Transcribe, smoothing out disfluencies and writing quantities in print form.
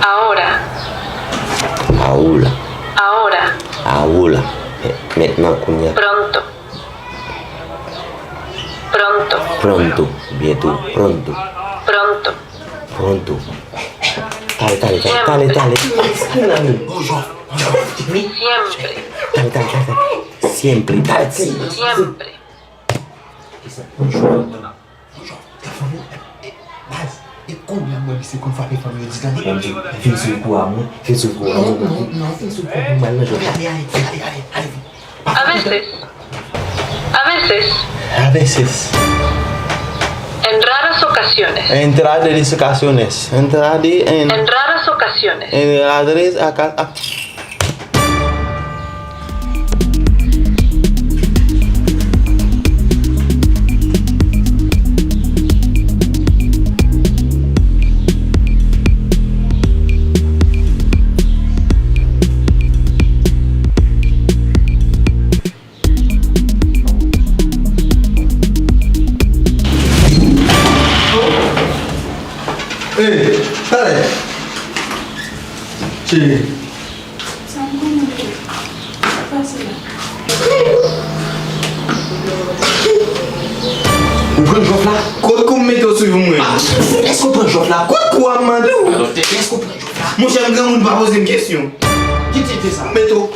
Ahora. Ahora. Ahora. Ahora. Maintenant, combien? Pronto. Pronto. Pronto. Bientôt. Pronto. Pronto. Pronto. Dale. Bonjour. Siempre. Dale. Siempre. Dale. Siempre. Bonjour. E combien moi c'est qu'on fait famille dit Fais ce coup à moi. Non, fais ce coup. Allez. A veces. A veces. En raras ocasiones. Entrar de las ocasiones. Entrar en raras ocasiones. adres acá. Dale. Sí. Vous prenez jof là? Quoi qu'on mette au suivant moi? Est-ce qu'on prend jof là? Quoi Amadou? Alors, est-ce qu'on prend jof là? Mon cher grand, on va poser une question. Qui t'était ça? Mets-toi